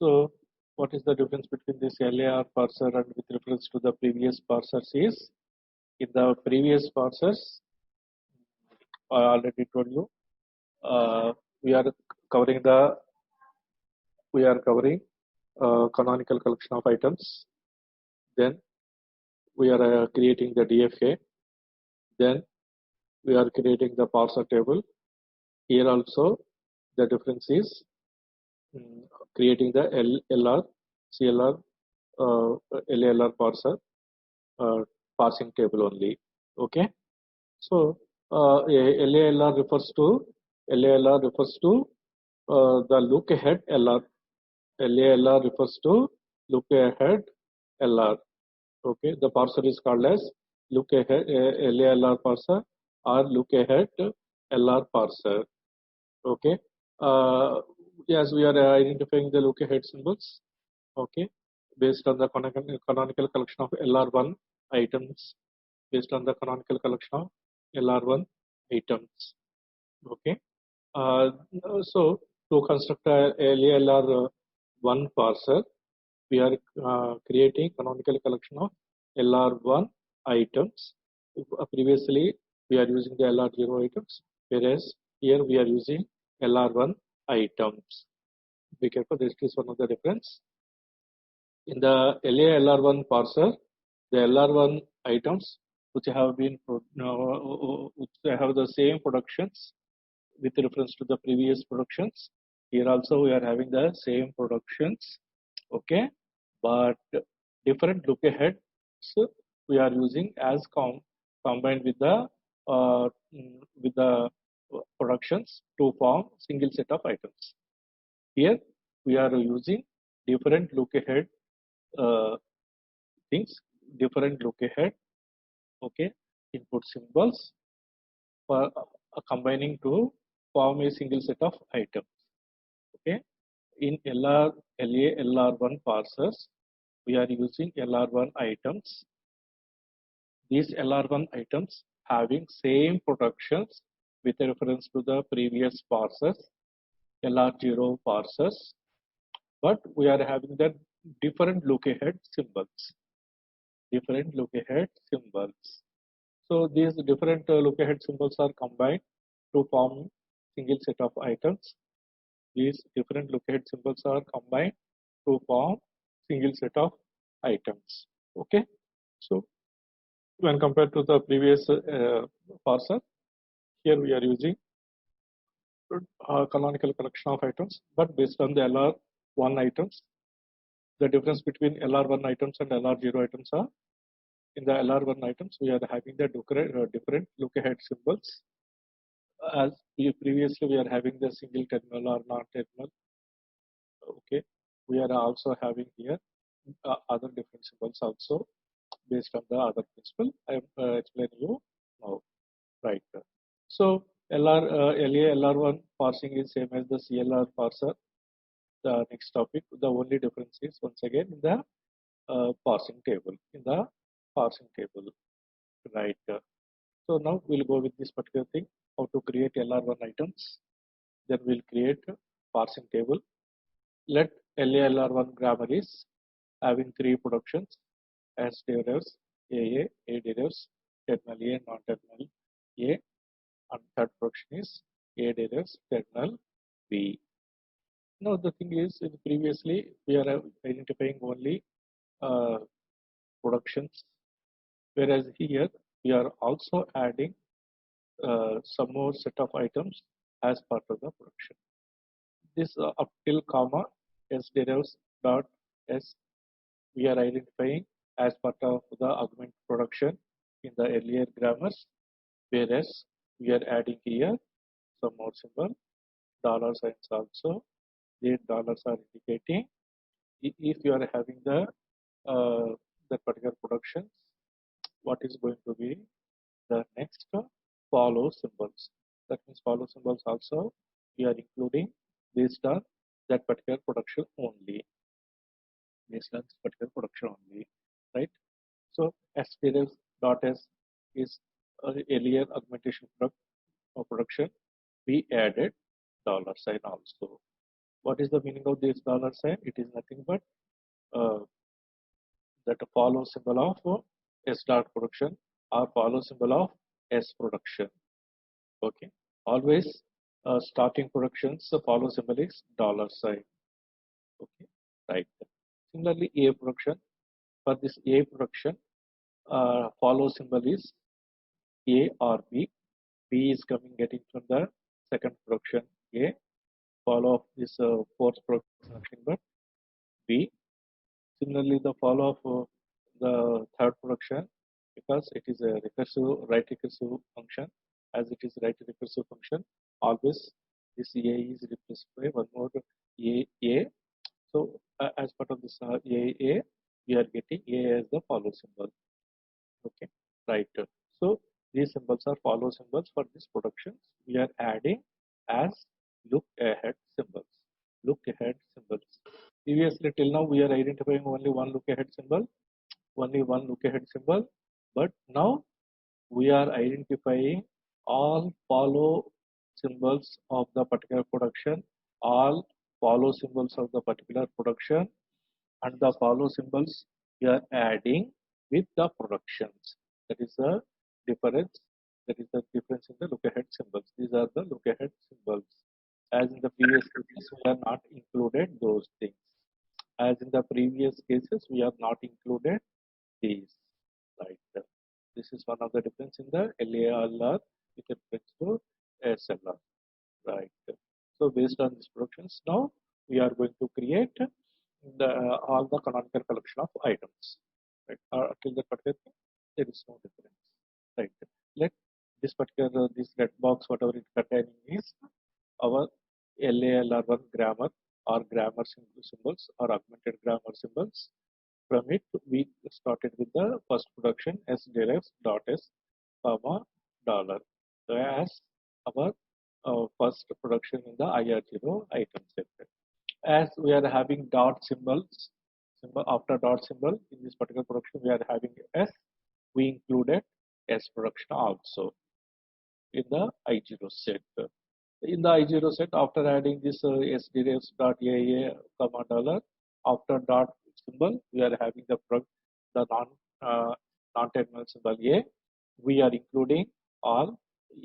So what is the difference between this LAR parser and with reference to the previous parsers is, in the previous parsers, I already told you, we are covering canonical collection of items. Then we are creating the DFA. Then we are creating the parser table. Here also the difference is creating the LR, CLR, LALR parser parsing table only. Okay. So LALR refers to the look ahead LR. LALR refers to look ahead LR. Okay, the parser is called as look ahead LALR parser or look ahead LR parser. Okay, yes, we are identifying the look ahead symbols. Okay, based on the canonical collection of LR1 items, based on the canonical collection of LR1 items. Okay, so to construct a LALR1 parser, we are creating canonical collection of LR1 items. Previously, we are using the LR0 items, whereas here we are using LR1 items. Be careful, this is one of the difference. In the LALR1 parser, the LR1 items which have the same productions with reference to the previous productions. Here also we are having the same productions. Okay, but different look ahead we are using as combined with the productions to form single set of items. Here we are using different look ahead things, different look ahead, okay, input symbols for combining to form a single set of items. Okay, in LA, LR1 parsers, we are using LR1 items. These LR1 items having same productions with reference to the previous parsers, LR0 parsers, but we are having the different look ahead symbols. Different look ahead symbols. So these different look ahead symbols are combined to form single set of items. These different look ahead symbols are combined to form single set of items. Okay, so when compared to the previous parser, here we are using canonical collection of items, but based on the LR1 items. The difference between LR1 items and LR0 items are, in the LR1 items, we are having the different look ahead symbols. As previously, we are having the single terminal or non-terminal. Okay, we are also having here other different symbols also based on the other principle. I am explaining you now, right? So LR1 parsing is same as the CLR parser. The next topic, the only difference is once again in the parsing table. Right? So now we'll go with this particular thing, how to create LR1 items. Then we'll create a parsing table. Let LALR1 grammar is having three productions as derivatives A derivatives, terminal A, non-terminal A, and third production is A derivatives, terminal B. Now the thing is, previously we are identifying only productions, whereas here we are also adding some more set of items as part of the production. This up till comma s derivatives dot s we are identifying as part of the augment production in the earlier grammars, whereas we are adding here some more symbol, dollar signs also. The dollars are indicating if you are having the that particular productions, what is going to be the next follow symbols. That means follow symbols also we are including based on that particular production only. Based on this particular production only, right? So s derivatives dot s is earlier augmentation production. We added dollar sign also. What is the meaning of this dollar sign? It is nothing but uh, that follow symbol of S dot production or follow symbol of S production. Okay, always starting productions the follow symbol is dollar sign. Okay, right. Similarly, A production, for this A production follow symbol is A or B. B is coming getting from the second production A. Follow of this fourth production nothing but B. Similarly, the follow of the third production, because it is a recursive right recursive function, as it is right recursive function, always this A is replaced by one more A. So as part of this A, we are getting A as the follow symbol. Okay, right. So these symbols are follow symbols for this production. We are adding as look ahead symbols. Look ahead symbols. Previously, till now, we are identifying only one look ahead symbol, only one look ahead symbol. But now we are identifying all follow symbols of the particular production, all follow symbols of the particular production, and the follow symbols we are adding with the productions. That is the difference. That is the difference in the look ahead symbols. These are the look ahead symbols. As in the previous cases, we are not included those things. As in the previous cases, we have not included these. Right. This is one of the difference in the LALR with respect to SLR. Right. So based on these productions, now we are going to create all the canonical collection of items. Right. Till that particular thing, there is no difference. Right. Let this particular this red box, whatever it containing is our LALR1 grammar or grammar symbols or augmented grammar symbols. From it, we started with the first production S derives dot S comma dollar. So as our first production in the IR0 item set. As we are having dot symbols, symbol after dot symbol in this particular production, we are having S. We included S production also in the I0 set. In the I0 set, after adding this S derives dot AA comma dollar, after dot symbol, we are having the non-terminal symbol A. We are including all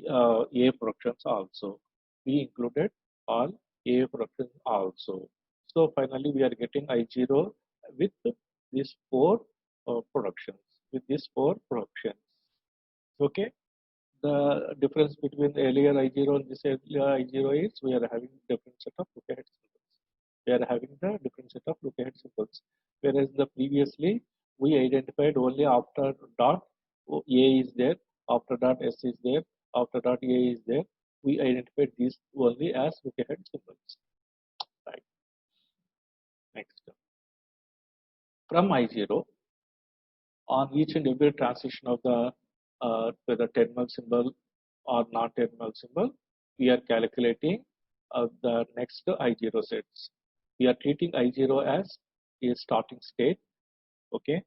A productions also. We included all A productions also. So finally, we are getting I0 with these four productions. With these four productions. Okay. The difference between the earlier I0 and this earlier I0 is we are having different set of look ahead symbols. We are having the different set of look ahead symbols. Whereas the previously we identified only after dot A is there, after dot S is there, after dot A is there. We identified these only as look ahead symbols. Right. Next. From I0, on each and every transition of the whether terminal symbol or non-terminal symbol, we are calculating the next I0 sets. We are treating I0 as a starting state. Okay,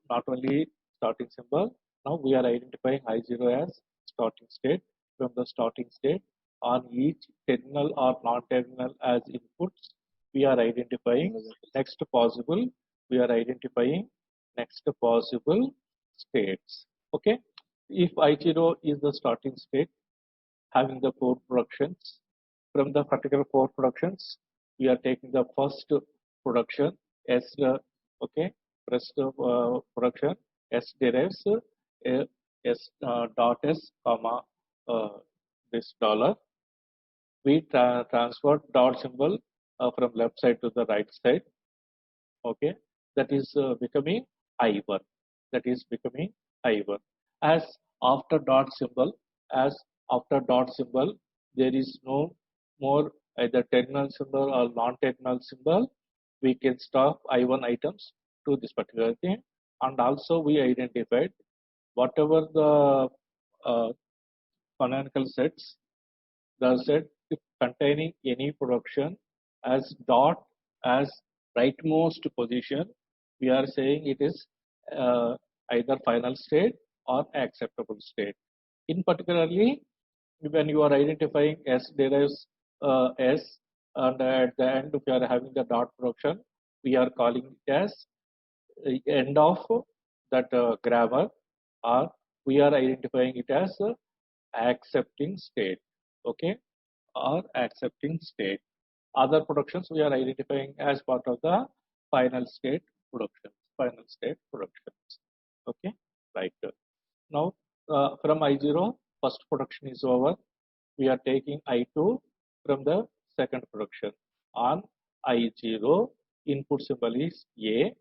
not only starting symbol. Now we are identifying I0 as starting state. From the starting state, on each terminal or non-terminal as inputs, we are identifying next possible. We are identifying next possible states. Okay, if I0 is the starting state, having the four productions, from the particular four productions, we are taking the first production S. Okay, first production S derives S dot S comma this dollar. We transfer dot symbol from left side to the right side. Okay, that is becoming I1. That is becoming I1. As after dot symbol, there is no more either terminal symbol or non-terminal symbol. We can stop I1 items to this particular thing, and also we identified whatever the canonical sets, the set containing any production as dot as rightmost position, we are saying it is either final state or acceptable state. In particularly, when you are identifying S derives S and at the end, if you are having the dot production, we are calling it as end of that grammar, or we are identifying it as accepting state, okay, or accepting state. Other productions we are identifying as part of the final state productions, final state productions, okay, right. Now from I0, first production is over. We are taking I2 from the second production. On I0, input symbol is A,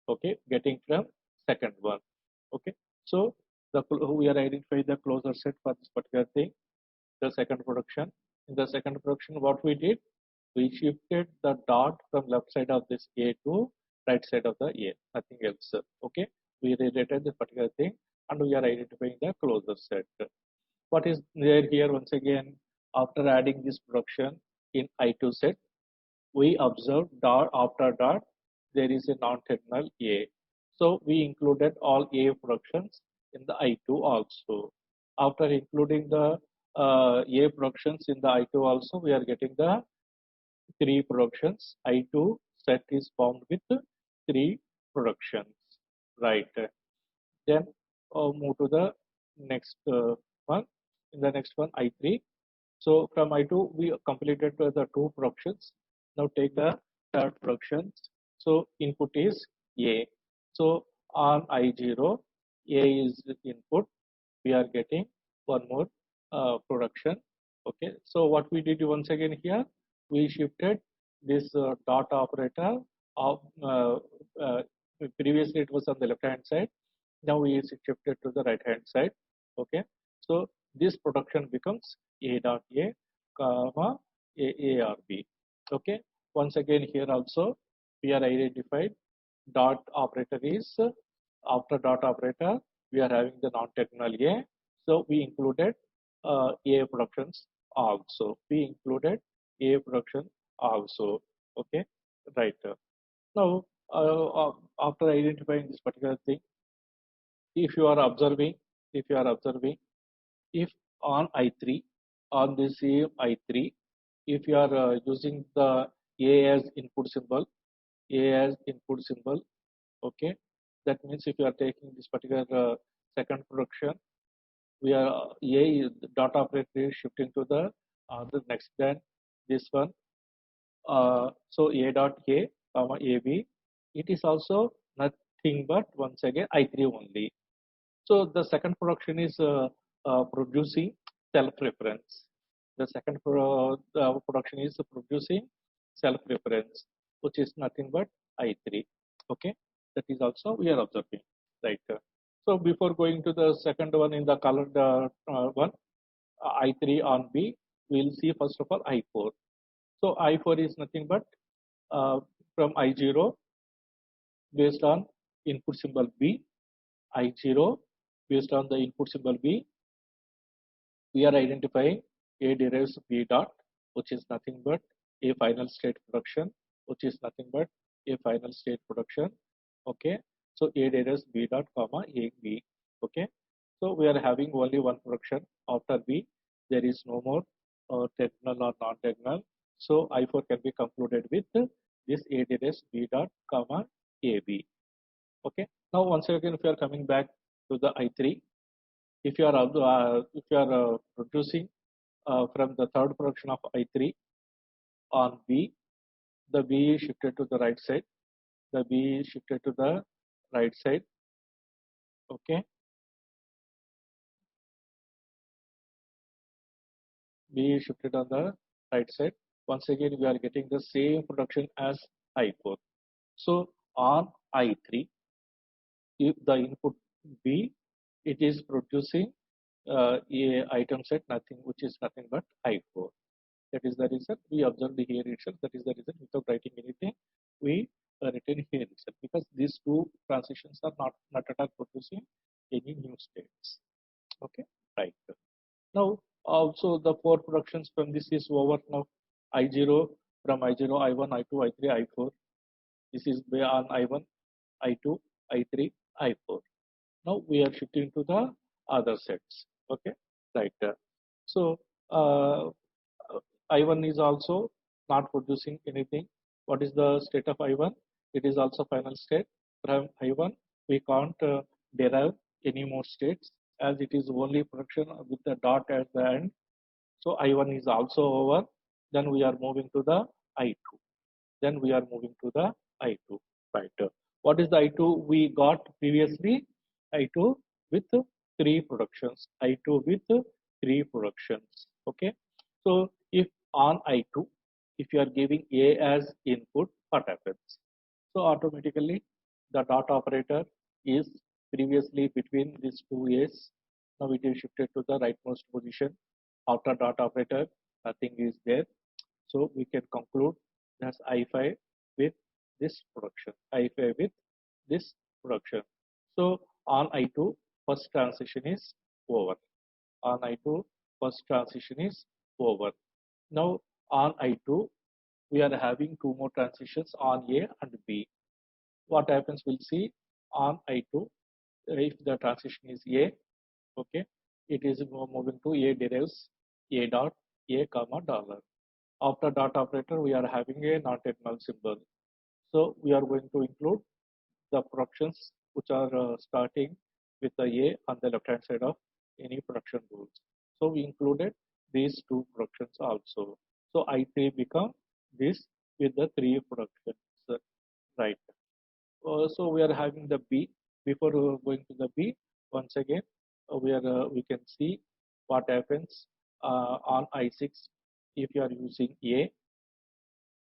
okay, getting from second one, okay. So we are identifying the closer set for this particular thing, the second production. In the second production, what we did, we shifted the dot from left side of this A to right side of the A, nothing else, okay. We related this particular thing, and we are identifying the closer set. What is there here? Once again, after adding this production in I2 set, we observe dot after dot there is a non-terminal A. So we included all A productions in the I2 also. After including the A productions in the I2 also, we are getting the three productions. I2 set is formed with three productions, right? Then move to the next one. In the next one, I3. So from I2, we completed the two productions. Now take the third productions. So input is A. So on I0, A is input. We are getting one more production. Okay. So what we did once again here, we shifted this dot operator of previously it was on the left hand side. Now we shifted to the right hand side. Okay. So this production becomes A dot A, comma A or B. Okay. Once again here also we are identified dot operator is after dot operator we are having the non-terminal A. So we included A productions also. We included A production also. Okay. Right. Now after identifying this particular thing, if you are observing, if on I3, on the same I3, if you are using the A as input symbol, okay, that means if you are taking this particular second production, we are A dot operator is shifting to the next, then this one. So A dot A, comma AB, it is also nothing but once again I3 only. So the second production is producing self-reference. The second production is producing self-reference, which is nothing but I3. Okay, that is also we are observing, right? So before going to the second one in the colored one, I3 on B, we will see first of all I4. So I4 is nothing but from I0 based on input symbol B, I0 based on the input symbol B, we are identifying A derives B dot, which is nothing but a final state production, which is nothing but a final state production. Okay, so A derives B dot, comma A B. Okay, so we are having only one production after B. There is no more terminal or non-terminal. So I4 can be concluded with this A derives B dot, comma AB. Okay, now once again, if you are coming back to the I3, if you are producing from the third production of I3 on B, the B is shifted to the right side. The B is shifted to the right side. Okay, B is shifted on the right side. Once again, we are getting the same production as I4. So on I3, if the input B, it is producing a item set nothing, which is nothing but I4. That is the reason we observed here itself. That is the reason without writing anything, we written here itself, because these two transitions are not at all producing any new states. Okay, right. Now also the four productions from this is over now. I0, from I0, I1, I2, I3, I4. This is on I1, I2, I3, I4. Now we are shifting to the other sets. Okay, right. So I1 is also not producing anything. What is the state of I1? It is also final state. From I1, we can't derive any more states as it is only production with the dot at the end. So I1 is also over. Then we are moving to the I2. Then we are moving to the I2. Right. What is the I2 we got previously? I2 with three productions. I2 with three productions. Okay. So if on I2, if you are giving A as input, what happens? So automatically the dot operator is previously between these two A's. Now it is shifted to the rightmost position. After dot operator, nothing is there. So we can conclude that's I5 with this production. I5 with this production. So on I2, first transition is over. On I2, first transition is over. Now on I2, we are having two more transitions on A and B. What happens, we'll see on I2. If the transition is A, okay, it is moving to A derives A dot A comma dollar. After dot operator, we are having a non-terminal symbol. So we are going to include the productions which are starting with the A on the left hand side of any production rules. So we included these two productions also. So I3 become this with the three productions, right? So we are having the B. Before going to the B, once again, we can see what happens on I6 if you are using A.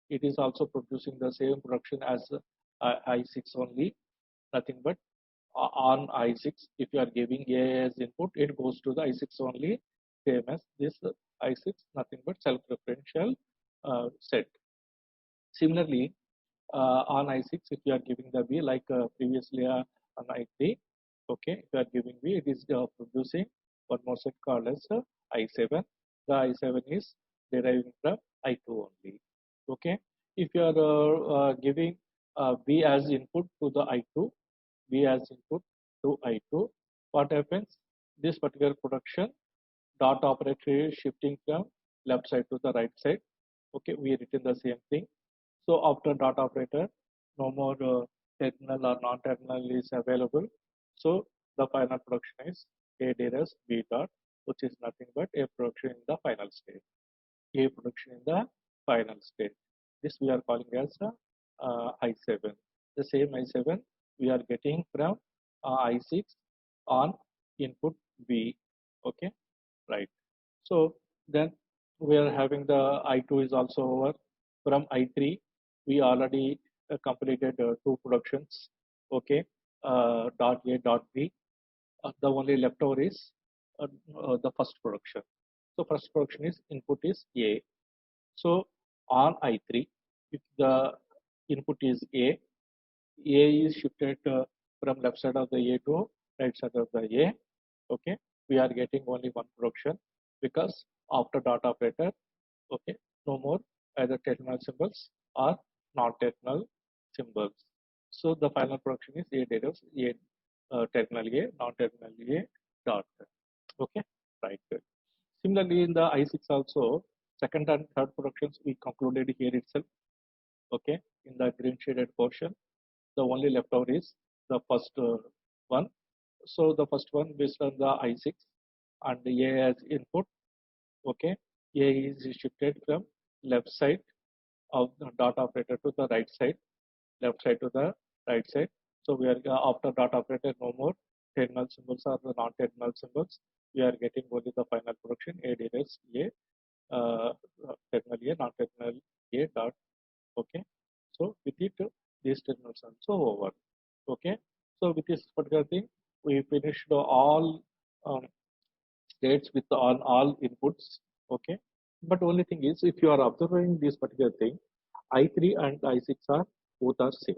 It is also producing the same production as I6 only, nothing but on I6. If you are giving A as input, it goes to the I6 only, same as this I6, nothing but self-referential set. Similarly, on I6, if you are giving the B like previously on I3, okay, if you are giving B, it is producing one more set called as I7. The I7 is deriving from I2 only. Okay, if you are giving B as input to the I2, B as input to I2, what happens? This particular production dot operator is shifting from left side to the right side. Okay, we written the same thing. So after dot operator, no more terminal or non-terminal is available. So the final production is A derives B dot, which is nothing but A production in the final state. A production in the final state. This we are calling as I7. The same I7 we are getting from I6 on input B. Okay, right. So then we are having the I2 is also over. From I3, we already completed two productions. Okay, dot A, dot B. The only leftover is the first production. So first production is input is A. So on I3, if the input is A is shifted from left side of the A to right side of the A. Okay, we are getting only one production because after dot operator, okay, no more either terminal symbols or non-terminal symbols. So the final production is A derives A terminal A, non-terminal A dot. Okay, right. Similarly, in the I6 also, second and third productions we concluded here itself. Okay, in the green shaded portion, the only leftover is the first one. So the first one based on the I6 and the A as input. Okay, A is shifted from left side of the dot operator to the right side, left side to the right side. So we are after dot operator, no more terminal symbols or the non-terminal symbols. We are getting only the final production A derives A, terminal A, non-terminal A dot. Okay, so with it, these terminals are also over. Okay, so with this particular thing, we finished all states with on all inputs. Okay, but only thing is, if you are observing this particular thing, I3 and I6 are both are same.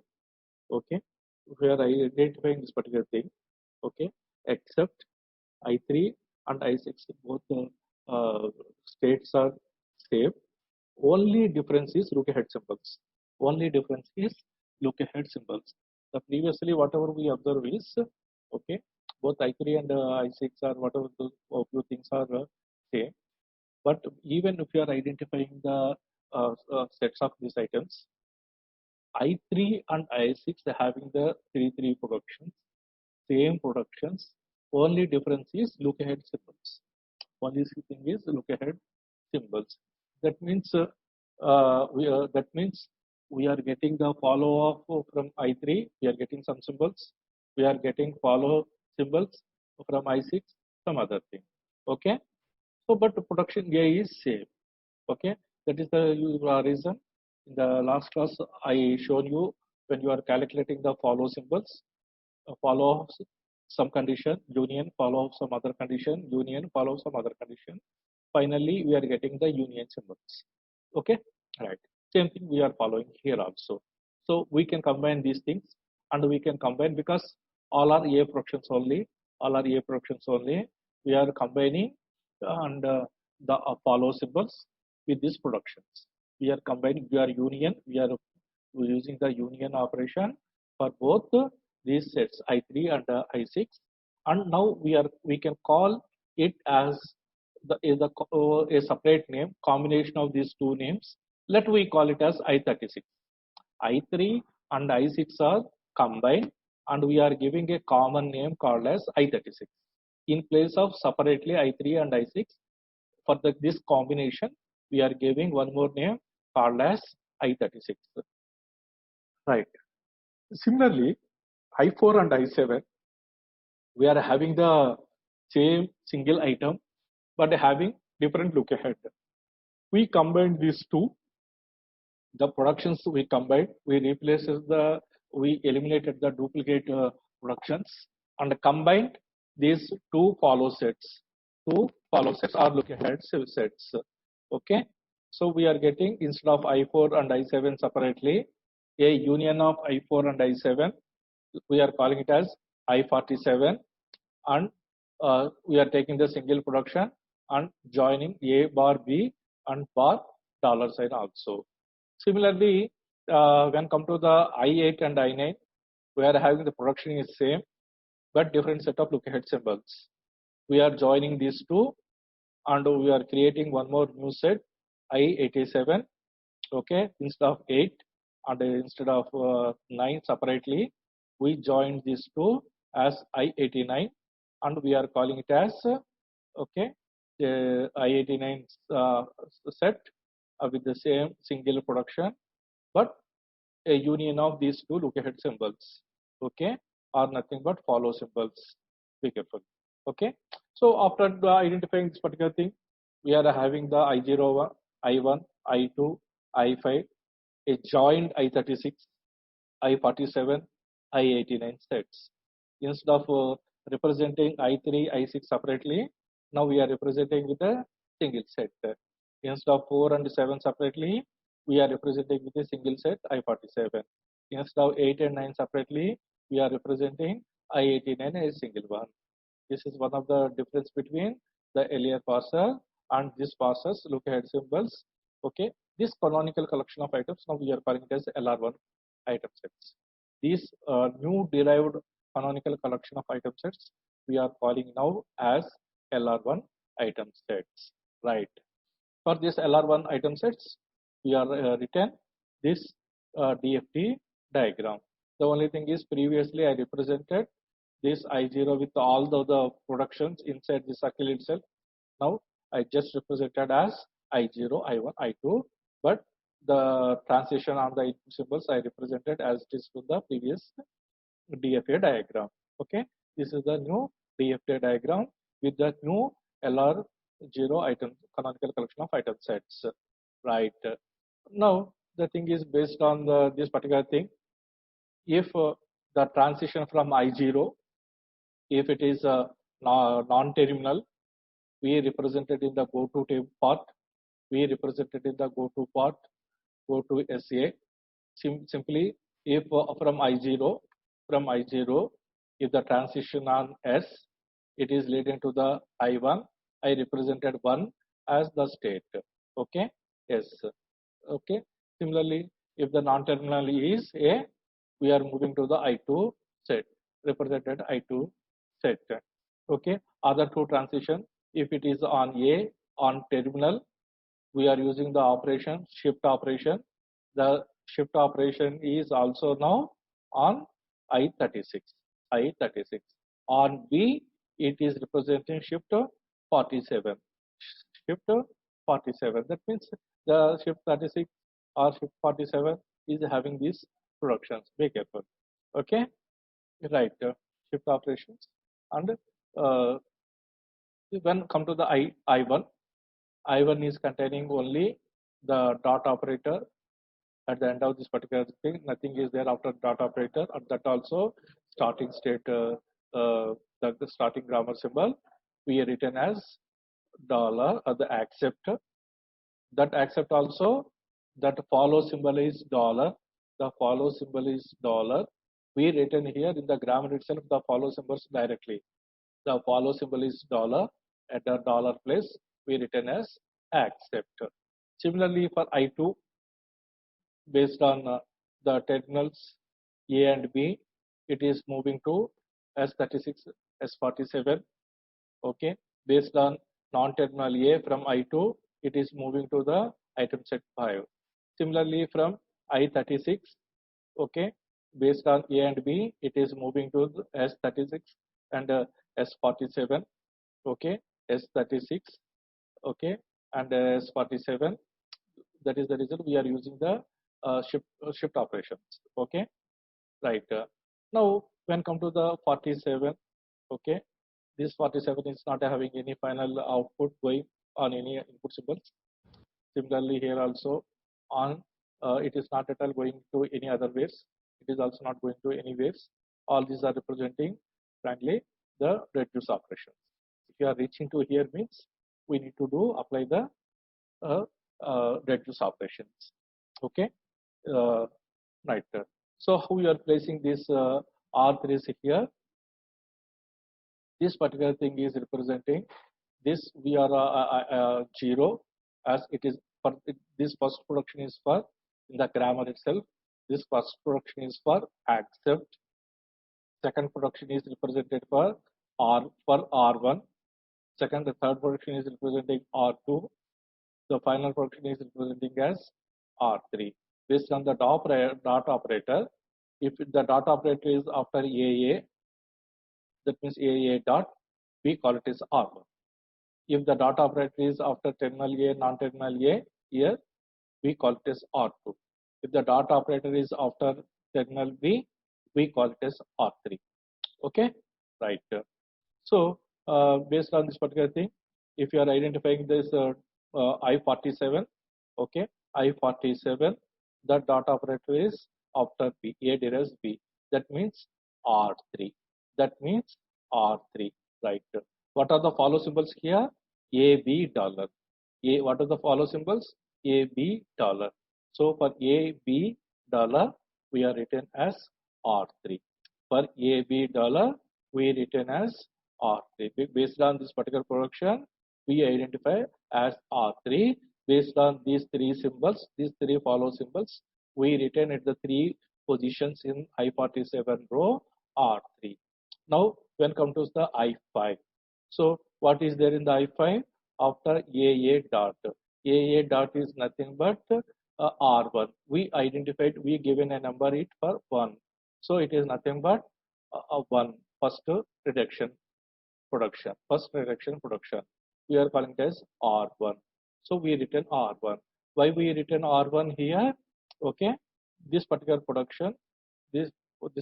Okay, we are identifying this particular thing. Okay, except I3 and I6 both states are same. Only difference is look ahead symbols. Only difference is look ahead symbols. The previously whatever we observe is okay. Both I3 and I6 are whatever the few things are same. But even if you are identifying the sets of these items. I3 and I6 are having the 3 productions, same productions. Only difference is look ahead symbols. Only thing is look ahead symbols. That means we are getting the follow up from I3. We are getting some symbols. We are getting follow symbols from I6. Some other thing. Okay. So, but the production A is same. Okay, that is the reason. In the last class, I shown you when you are calculating the follow symbols, follow of some condition, union, follow of some other condition, union, follow of some other condition. Finally, we are getting the union symbols. Okay, right. Same thing we are following here also. So we can combine these things, and we can combine because all are A fractions only. All are A fractions only. We are combining and the follow symbols with these productions. We are combining. We are union. We are using the union operation for both these sets I3 and I6, and now we can call it as a separate name, combination of these two names. Let we call it as I36. I3 and I6 are combined, and we are giving a common name called as I36. In place of separately I3 and I6, for this combination, we are giving one more name called as I36. Right. Similarly, I4 and I7, we are having the same single item, but having different look ahead. We combine these two. The productions we combined, we eliminated the duplicate productions and combined these two follow sets. Two follow sets or look ahead sets. Okay. So we are getting, instead of I4 and I7 separately, a union of I4 and I7. We are calling it as I47, and we are taking the single production and joining A bar B and bar dollar sign also. Similarly, when come to the I8 and I9, we are having the production is same, but different set of look ahead symbols. We are joining these two, and we are creating one more new set, I87. Okay, instead of 8 and instead of 9 separately, we joined these two as I89, and we are calling it as okay, the I89 set with the same single production, but a union of these two look ahead symbols. Okay, are nothing but follow symbols. Be careful. Okay, so after identifying this particular thing, we are having the I01, I1, I2, I5, a joined I36, I47, I89 sets. Instead of representing I3, I6 separately, now we are representing with a single set. Instead of 4 and 7 separately, we are representing with a single set I47. Instead of 8 and 9 separately, we are representing I89 as a single one. This is one of the difference between the earlier parser and this parser's look ahead symbols. Okay, this canonical collection of items, now we are calling it as LR1 item sets. These new derived canonical collection of item sets, we are calling now as LR1 item sets. Right. For this LR1 item sets, we are written this DFT diagram. The only thing is, previously I represented this I0 with all the productions inside the circle itself. Now I just represented as I0, I1, I2, but the transition on the input symbols I represented as it is to the previous DFA diagram. Okay, this is the new DFA diagram with the new LR0 item canonical collection of item sets. Right. Now the thing is, based on this particular thing, if the transition from I0, if it is non-terminal, we represented in the go to part, we represented in the go to part, go to SA. Simply, if from I0, if the transition on S, it is leading to the I1, I represented 1 as the state. Okay, yes. Okay. Similarly, if the non-terminal is A, we are moving to the I2 set, represented I2 set. Okay. Other two transition, if it is on A, on terminal, we are using the operation shift operation. The shift operation is also now on I36. I36. On B, it is representing shift 47. Shift 47. That means the shift 36 or shift 47 is having these productions. Be careful. Okay, right. Shift operations. And when come to the I1, I1 is containing only the dot operator at the end of this particular thing. Nothing is there after dot operator, and that also starting state, the starting grammar symbol we are written as dollar or the accept. That accept also, that follow symbol is dollar. The follow symbol is dollar. We written here in the grammar itself the follow symbols directly. The follow symbol is dollar. At the dollar place, we written as accept. Similarly, for I2, based on the terminals A and B, it is moving to S36, S47. Okay, based on non-terminal A from I2, it is moving to the item set 5. Similarly, from I36, okay, based on A and B, it is moving to the S36 and S47. Okay, S36, okay, and S47. That is the reason we are using the shift operations. Okay, right. Now, when come to the 47, okay, this 47 is not having any final output going on any input symbols. Similarly, here also on it is not at all going to any other waves. It is also not going to any waves. All these are representing, frankly, the reduce operations. If you are reaching to here means we need to do apply the reduce operations. Okay, right. So how we are placing this R3 here? This particular thing is representing this. We are 0 as it is. For this first production is for in the grammar itself. This first production is for accept. Second production is represented for R1. Second, the third production is representing R2. The final production is representing as R3. Based on the dot operator, if the dot operator is after AA, that means AA dot, we call it as R1. If the dot operator is after terminal A, non-terminal A, here we call it as R2. If the dot operator is after terminal B, we call it as R3. Okay, right. So based on this particular thing, if you are identifying this I47, okay, I47, the dot operator is after B, A derives B. That means R3. That means R3, right? What are the follow symbols here? AB dollar. What are the follow symbols? AB dollar. So for AB dollar, we are written as R3. For AB dollar, we written as R3. Based on this particular production, we identify as R3. Based on these three symbols, these three follow symbols, we written at the three positions in I47 row R3. Now, when come to the I5, so what is there in the I5? After AA dot, AA dot is nothing but R1. We identified, we given a number it for 1. So it is nothing but 1, first reduction production. First reduction production. We are calling it as R1. So we written R1. Why we written R1 here? Okay, this particular production, this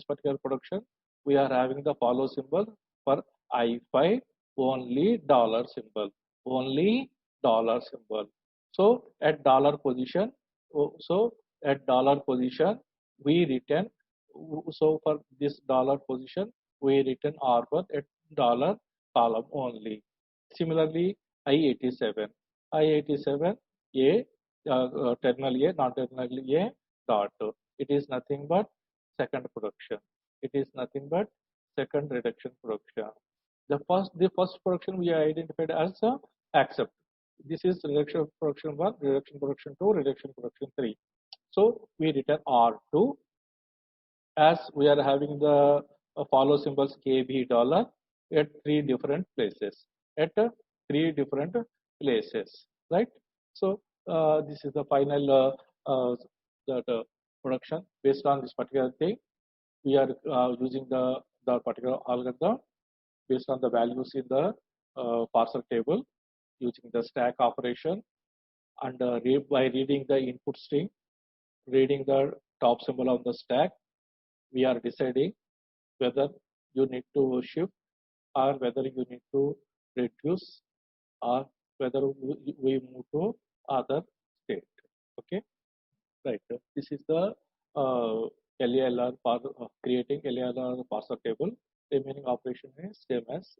particular production, we are having the follow symbol for I5 only dollar symbol, only dollar symbol. So at dollar position, we written. So for this dollar position, we written R1 at dollar column only. Similarly, I87, I87 A terminal A, non-terminal A dot. It is nothing but second production. It is nothing but second reduction production. The first production we identified as accept. This is reduction production 1, reduction production 2, reduction production 3. So we return R2 as we are having the follow symbols KB dollar at three different places. At three different places, right? So this is the final that production based on this particular thing. We are using the particular algorithm based on the values in the parser table using the stack operation, and by reading the input string, reading the top symbol of the stack, we are deciding whether you need to shift or whether you need to reduce or whether we move to other state. Okay, right. This is the LALR creating LALR parser table. Remaining operation is same as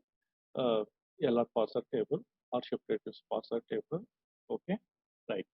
LR parser table or shift reduce parser table. Okay, right.